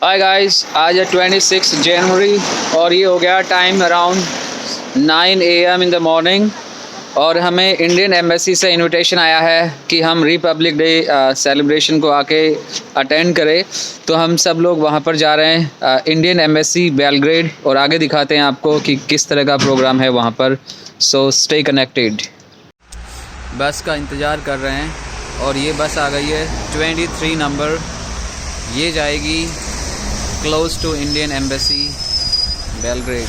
Hi guys, आज है 26 जनवरी और ये हो गया time around 9 AM in the morning और हमें इंडियन एम्बेसी से इनविटेशन आया है कि हम रिपब्लिक डे सेलिब्रेशन को आके अटेंड करें। तो हम सब लोग वहाँ पर जा रहे हैं, इंडियन एम्बेसी बेलग्रेड, और आगे दिखाते हैं आपको कि किस तरह का प्रोग्राम है वहाँ पर। So stay connected. बस का इंतज़ार कर रहे हैं और ये बस आ गई है 23 नंबर। ये जाएगी close to Indian embassy Belgrade.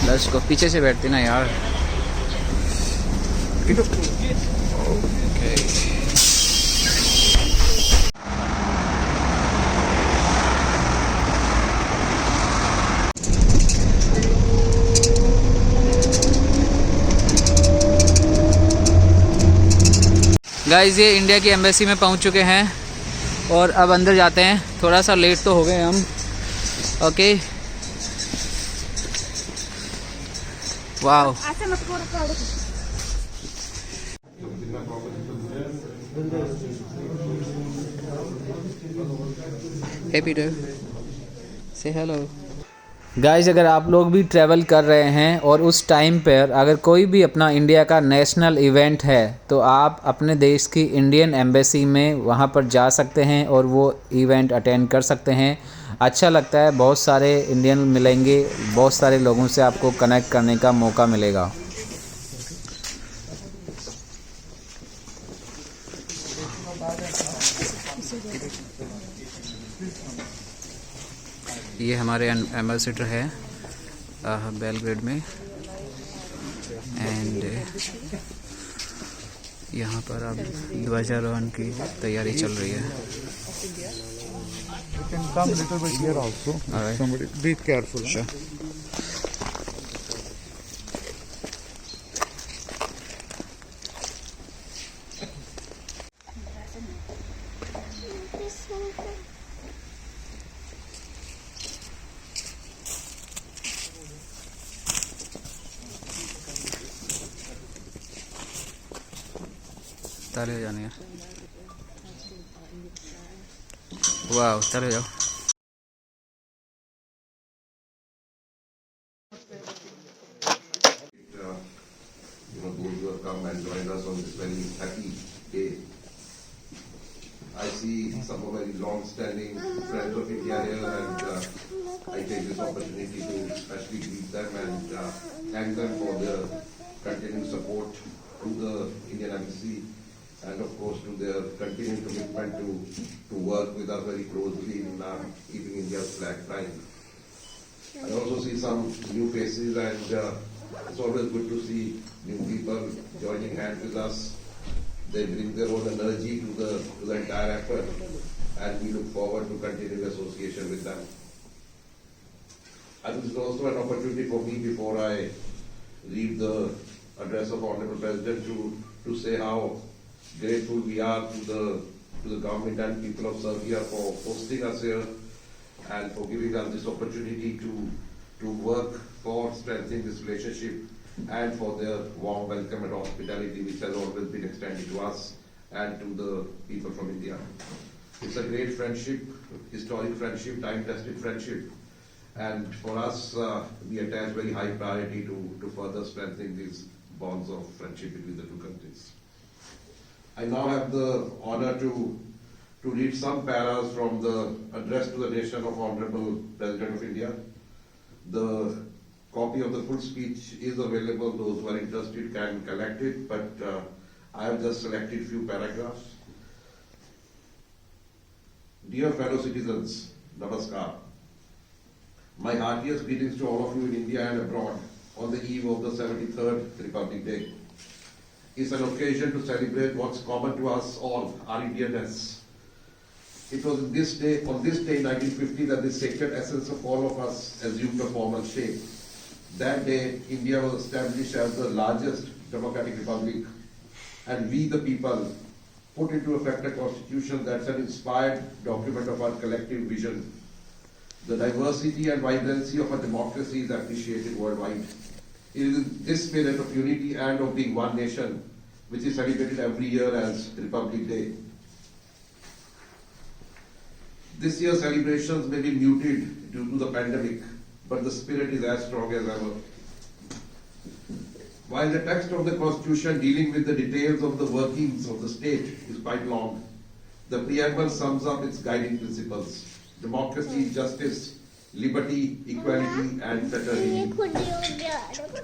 Let's go. पीछे से बैठती ना यार। ओके। गाइस, ये इंडिया की एम्बेसी में पहुंच चुके हैं और अब अंदर जाते हैं। थोड़ा सा लेट तो हो गए हम। Okay, wow. Hey Peter, say hello. Guys, अगर आप लोग भी ट्रैवल कर रहे हैं और उस टाइम पर अगर कोई भी अपना इंडिया का नेशनल इवेंट है तो आप अपने देश की इंडियन एम्बेसी में वहाँ पर जा सकते हैं और वो इवेंट अटेंड कर सकते हैं। अच्छा लगता है, बहुत सारे इंडियन मिलेंगे, बहुत सारे लोगों से आपको कनेक्ट करने का मौका मिलेगा। ये हमारे एम्बेसडर है बेलग्रेड में, एंड यहाँ पर अब ध्वजारोहण की तैयारी चल रही है। You can come a little bit here also. All right. Somebody, be careful. Sure. ताले जाने हैं। वाह, चले जाओ। Those who have come and joined us on this very happy day. I see some of very long-standing friends of India here, and I take this opportunity to especially greet them and thank them for their continued support to the Indian Embassy, and of course to their continued commitment to work with us very closely in keeping India's flag flying. I also see some new faces, and it's always good to see new people joining hands with us. They bring their own energy to the entire effort, and we look forward to continuing association with them. And this is also an opportunity for me, before I read the address of Honorable President, to say how grateful we are to the government and people of Serbia for hosting us here and for giving us this opportunity to work for strengthening this relationship and for their warm welcome and hospitality which has always been extended to us and to the people from India. It's a great friendship, historic friendship, time-tested friendship, and for us we attach very high priority to further strengthening these bonds of friendship between the two countries. I now have the honor to read some paras from the address to the nation of Honorable President of India. The copy of the full speech is available. Those who are interested can collect it, but I have just selected few paragraphs. Dear fellow citizens, Namaskar. My heartiest greetings to all of you in India and abroad on the eve of the 73rd Republic Day. It's an occasion to celebrate what's common to us all, our Indianness. It was on this day, 1950, that the sacred essence of all of us assumed a formal shape. That day, India was established as the largest democratic republic, and we, the people, put into effect a constitution that's an inspired document of our collective vision. The diversity and vibrancy of our democracy is appreciated worldwide. It is this spirit of unity and of being one nation which is celebrated every year as Republic Day. This year's celebrations may be muted due to the pandemic, but the spirit is as strong as ever. While the text of the Constitution dealing with the details of the workings of the state is quite long, the preamble sums up its guiding principles: democracy, justice, liberty, equality, and fraternity.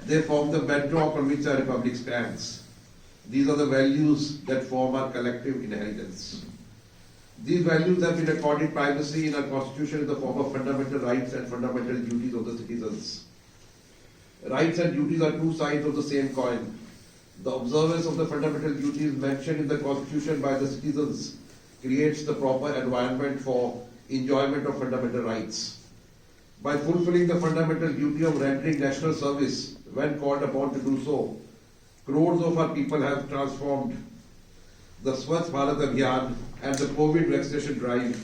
They form the bedrock on which our republic stands. These are the values that form our collective inheritance. These values have been accorded primacy in our Constitution in the form of fundamental rights and fundamental duties of the citizens. Rights and duties are two sides of the same coin. The observance of the fundamental duties mentioned in the Constitution by the citizens creates the proper environment for enjoyment of fundamental rights. By fulfilling the fundamental duty of rendering national service when called upon to do so, crores of our people have transformed the Swachh Bharat Abhiyan and the COVID vaccination drive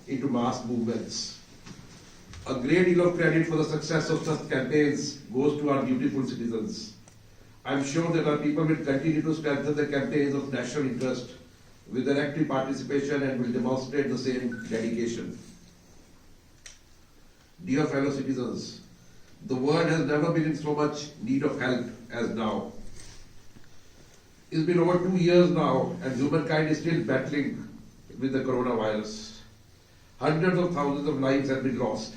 into mass movements. A great deal of credit for the success of such campaigns goes to our beautiful citizens. I am sure that our people will continue to strengthen the campaigns of national interest with their active participation and will demonstrate the same dedication. Dear fellow citizens, the world has never been in so much need of help as now. It's been over 2 years now and humankind is still battling with the coronavirus. Hundreds of thousands of lives have been lost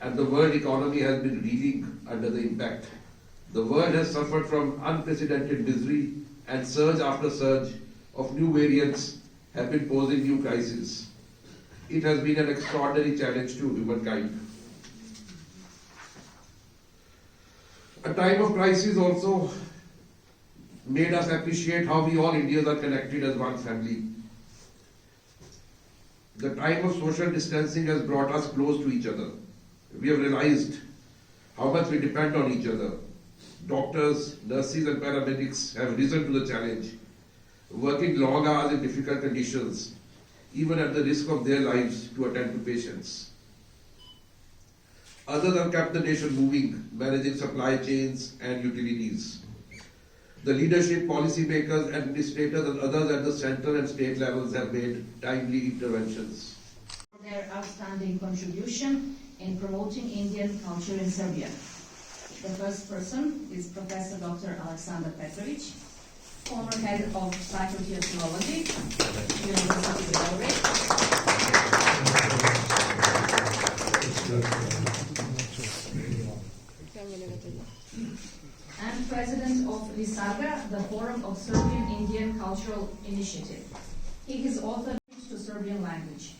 and the world economy has been reeling under the impact. The world has suffered from unprecedented misery and surge after surge of new variants have been posing new crises. It has been an extraordinary challenge to humankind. A time of crisis also made us appreciate how we all Indians are connected as one family. The time of social distancing has brought us close to each other. We have realized how much we depend on each other. Doctors, nurses and paramedics have risen to the challenge, working long hours in difficult conditions, even at the risk of their lives to attend to patients. Others have kept the nation moving, managing supply chains and utilities. The leadership, policymakers, administrators and others at the central and state levels have made timely interventions. Their outstanding contribution in promoting Indian culture in Serbia. The first person is Professor Dr. Aleksandar Petrovic, former head of Faculty of Philology, University of Belgrade, and president of Visaga, the Forum of Serbian Indian Cultural Initiative. He has authored to Serbian language.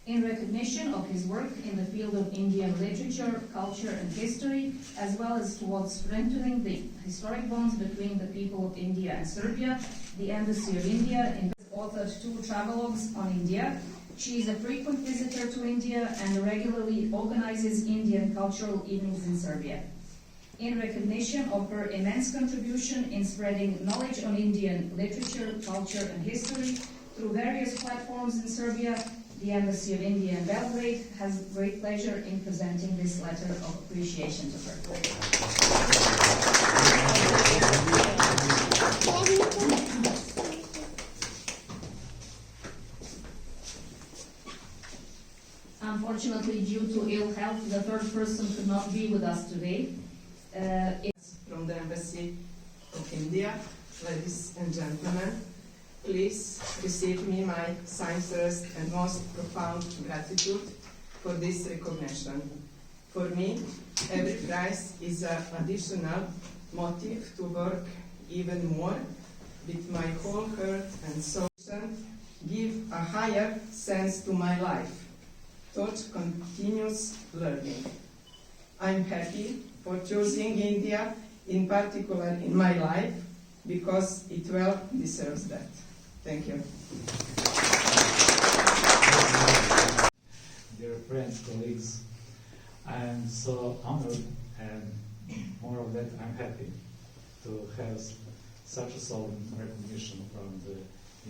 In recognition of his work in the field of Indian literature, culture and history, as well as towards strengthening the historic bonds between the people of India and Serbia, the Embassy of India has authored 2 travelogues on India. She is a frequent visitor to India and regularly organizes Indian cultural evenings in Serbia. In recognition of her immense contribution in spreading knowledge on Indian literature, culture and history through various platforms in Serbia, the Embassy of India in Belgrade has great pleasure in presenting this letter of appreciation to her. Unfortunately, due to ill health, the third person could not be with us today. From the Embassy of India, ladies and gentlemen, please receive me my sincerest and most profound gratitude for this recognition. For me, every prize is an additional motive to work even more with my whole heart and soul, give a higher sense to my life, towards continuous learning. I'm happy for choosing India, in particular in my life, because it well deserves that. Thank you. Dear friends, colleagues, I am so honored and more of that I'm happy to have such a solemn recognition from the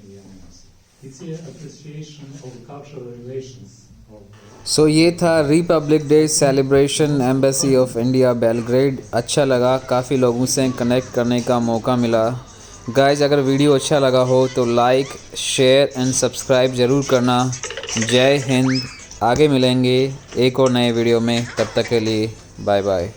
Indian Embassy. It's an appreciation of the cultural relations of सो ये था Republic day celebration embassy of India Belgrade. अच्छा लगा, काफ़ी लोगों से connect करने का मौका मिला गाइज अगर वीडियो अच्छा लगा हो तो लाइक शेयर एंड सब्सक्राइब ज़रूर करना। जय हिंद। आगे मिलेंगे एक और नए वीडियो में, तब तक के लिए बाय बाय।